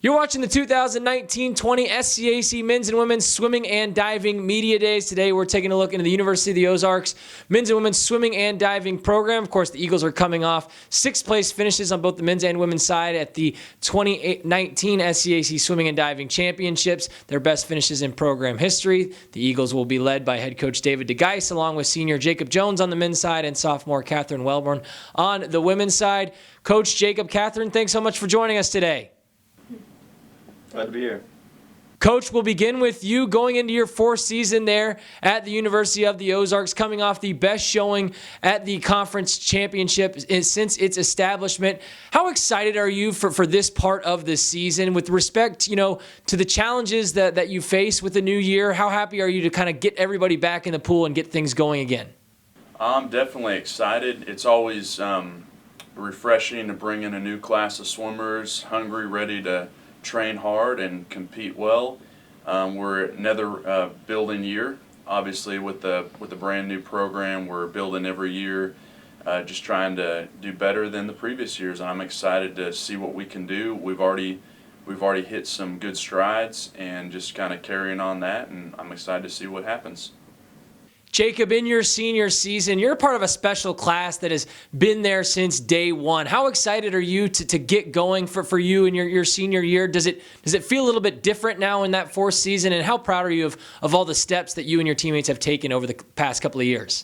You're watching the 2019-20 SCAC Men's and Women's Swimming and Diving Media Days. Today we're taking a look into the University of the Ozarks Men's and Women's Swimming and Diving program. Of course, the Eagles are coming off sixth-place finishes on both the men's and women's side at the 2019 SCAC Swimming and Diving Championships, their best finishes in program history. The Eagles will be led by head coach David DeGeus, along with senior Jacob Jones on the men's side and sophomore Catherine Wellborn on the women's side. Coach Jacob, Catherine, thanks so much for joining us today. Glad to be here. Coach, we'll begin with you going into your fourth season there at the University of the Ozarks, coming off the best showing at the conference championship since its establishment. How excited are you for this part of the season with respect, to the challenges that you face with the new year? How happy are you to kind of get everybody back in the pool and get things going again? I'm definitely excited. It's always refreshing to bring in a new class of swimmers, hungry, ready to train hard and compete well. We're another building year. Obviously, with the brand new program, we're building every year, just trying to do better than the previous years. I'm excited to see what we can do. We've already hit some good strides, and just kind of carrying on that. And I'm excited to see what happens. Jacob, in your senior season, you're part of a special class that has been there since day one. How excited are you to get going for you in your senior year? Does it feel a little bit different now in that fourth season? And how proud are you of all the steps that you and your teammates have taken over the past couple of years?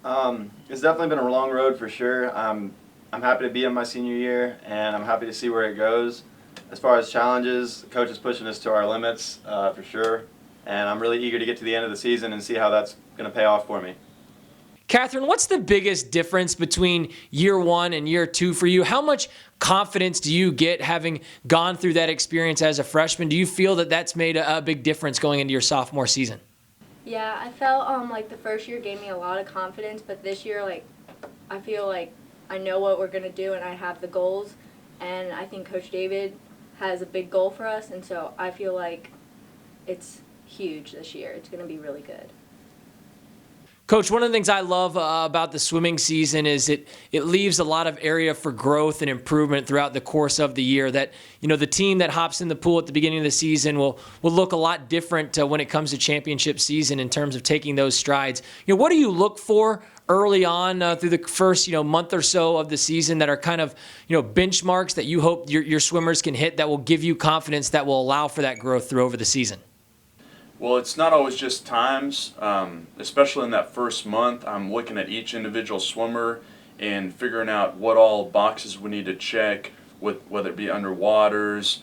It's definitely been a long road for sure. I'm happy to be in my senior year, and I'm happy to see where it goes. As far as challenges, the coach is pushing us to our limits for sure. And I'm really eager to get to the end of the season and see how that's going to pay off for me. Catherine, what's the biggest difference between year one and year two for you? How much confidence do you get having gone through that experience as a freshman? Do you feel that that's made a big difference going into your sophomore season? Yeah, I felt like the first year gave me a lot of confidence, but this year, I feel like I know what we're going to do and I have the goals. And I think Coach David has a big goal for us, and so I feel like it's huge this year. It's going to be really good. Coach, one of the things I love about the swimming season is it leaves a lot of area for growth and improvement throughout the course of the year. That the team that hops in the pool at the beginning of the season will look a lot different when it comes to championship season in terms of taking those strides. What do you look for early on through the first month or so of the season that are kind of benchmarks that you hope your swimmers can hit that will give you confidence that will allow for that growth through over the season? Well, it's not always just times, especially in that first month. I'm looking at each individual swimmer and figuring out what all boxes we need to check, whether it be underwaters,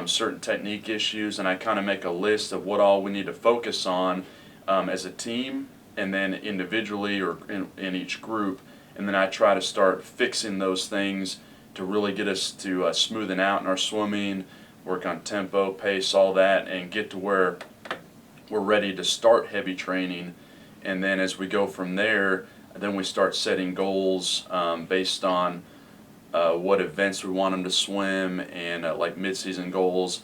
certain technique issues, and I kind of make a list of what all we need to focus on as a team and then individually or in each group, and then I try to start fixing those things to really get us to smoothing out in our swimming, work on tempo, pace, all that, and get to where we're ready to start heavy training. And then as we go from there, then we start setting goals based on what events we want them to swim, and like mid-season goals,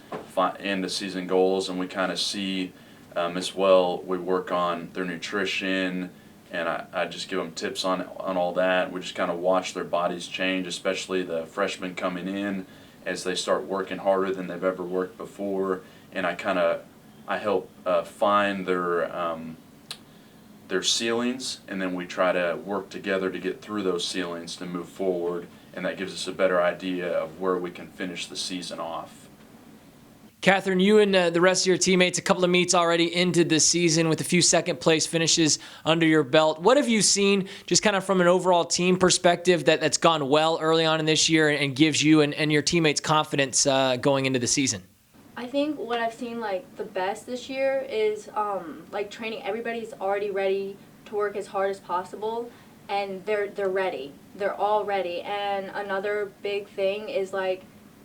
end-of-season goals, and we kind of see as well, we work on their nutrition, and I just give them tips on all that. We just kind of watch their bodies change, especially the freshmen coming in as they start working harder than they've ever worked before, and I help find their ceilings, and then we try to work together to get through those ceilings to move forward, and that gives us a better idea of where we can finish the season off. Catherine, you and the rest of your teammates, a couple of meets already into the season with a few second-place finishes under your belt. What have you seen just kind of from an overall team perspective that's gone well early on in this year and gives you and your teammates confidence going into the season? I think what I've seen the best this year is training. Everybody's already ready to work as hard as possible, and they're ready. They're all ready. And another big thing is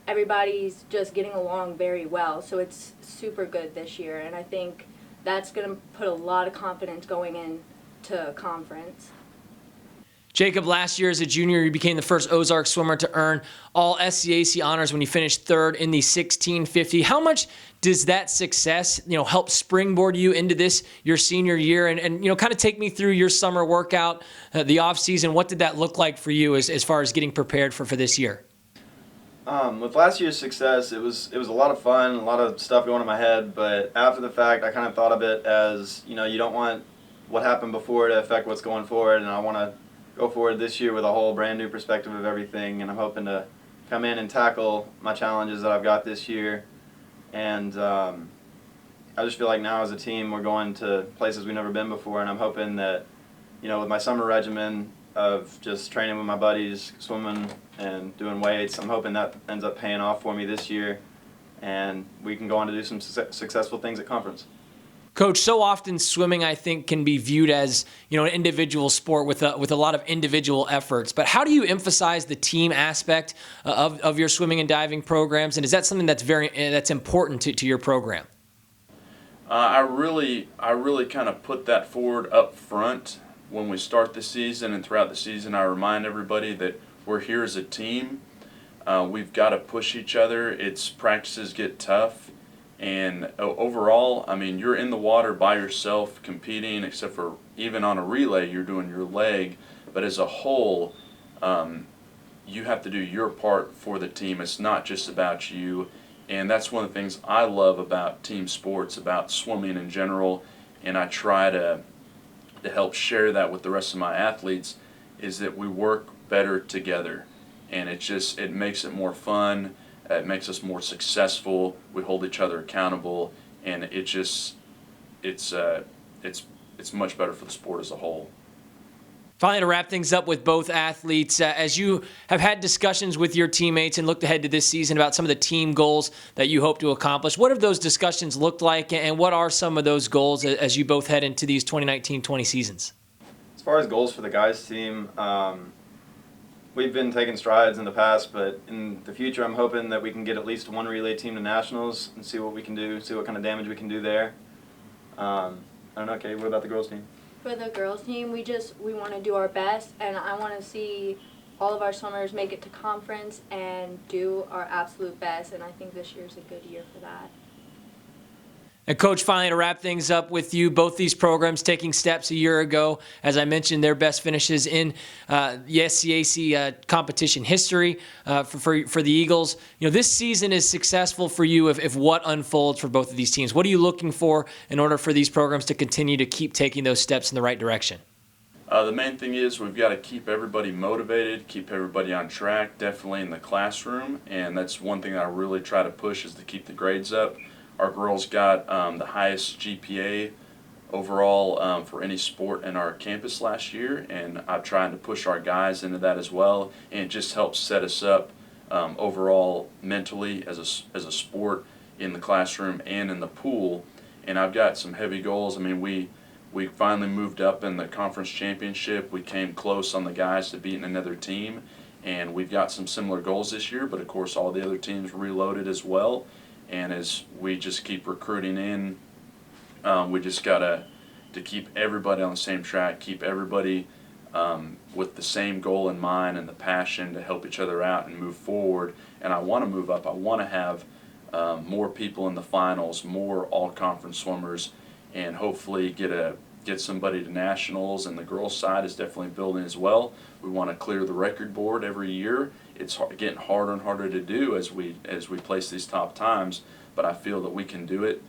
everybody's just getting along very well. So it's super good this year, and I think that's going to put a lot of confidence going into conference. Jacob, last year as a junior, you became the first Ozark swimmer to earn all SCAC honors when you finished third in the 1650. How much does that success, help springboard you into your senior year? And kind of take me through your summer workout, the off season. What did that look like for you as far as getting prepared for this year? With last year's success, it was a lot of fun, a lot of stuff going in my head. But after the fact, I kind of thought of it as, you don't want what happened before to affect what's going forward, and I want to go forward this year with a whole brand new perspective of everything. And I'm hoping to come in and tackle my challenges that I've got this year. And I just feel like now as a team, we're going to places we've never been before, and I'm hoping that, with my summer regimen of just training with my buddies, swimming and doing weights, I'm hoping that ends up paying off for me this year, and we can go on to do some successful things at conference. Coach, so often swimming, I think, can be viewed as, an individual sport with a lot of individual efforts. But how do you emphasize the team aspect of your swimming and diving programs, and is that something that's important to your program? I really kind of put that forward up front when we start the season, and throughout the season I remind everybody that we're here as a team. We've got to push each other. Practices get tough, and overall, you're in the water by yourself competing, except for even on a relay you're doing your leg, but as a whole you have to do your part for the team. It's not just about you, and that's one of the things I love about team sports, about swimming in general, and I try to help share that with the rest of my athletes, is that we work better together, and it makes it more fun, it makes us more successful, we hold each other accountable, and it's much better for the sport as a whole. Finally, to wrap things up with both athletes, as you have had discussions with your teammates and looked ahead to this season about some of the team goals that you hope to accomplish, what have those discussions looked like, and what are some of those goals as you both head into these 2019-20 seasons? As far as goals for the guys team, we've been taking strides in the past, but in the future I'm hoping that we can get at least one relay team to nationals and see what we can do, see what kind of damage we can do there. I don't know, Kate, what about the girls team? For the girls team, we want to do our best, and I want to see all of our swimmers make it to conference and do our absolute best, and I think this year's a good year for that. And Coach, finally, to wrap things up with you, both these programs taking steps a year ago, as I mentioned, their best finishes in the SCAC competition history for the Eagles. This season is successful for you if what unfolds for both of these teams. What are you looking for in order for these programs to continue to keep taking those steps in the right direction? The main thing is we've got to keep everybody motivated, keep everybody on track, definitely in the classroom, and that's one thing I really try to push, is to keep the grades up. Our girls got the highest GPA overall for any sport in our campus last year, and I'm trying to push our guys into that as well, and it just helps set us up overall mentally as a sport in the classroom and in the pool. And I've got some heavy goals. We finally moved up in the conference championship. We came close on the guys to beating another team, and we've got some similar goals this year, but of course all the other teams reloaded as well. And as we just keep recruiting in, we just got to keep everybody on the same track, keep everybody with the same goal in mind and the passion to help each other out and move forward. And I want to move up. I want to have more people in the finals, more all-conference swimmers, and hopefully get somebody to nationals. And the girls' side is definitely building as well. We want to clear the record board every year. It's getting harder and harder to do as we place these top times, but I feel that we can do it.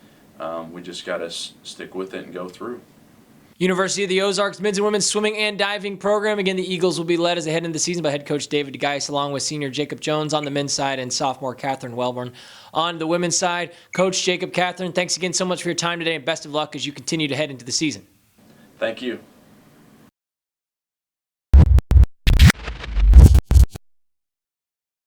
We just got to stick with it and go through. University of the Ozarks men's and women's swimming and diving program. Again, the Eagles will be led as they head into the season by head coach David DeGeus, along with senior Jacob Jones on the men's side and sophomore Catherine Wellborn on the women's side. Coach Jacob, Catherine, thanks again so much for your time today, and best of luck as you continue to head into the season. Thank you.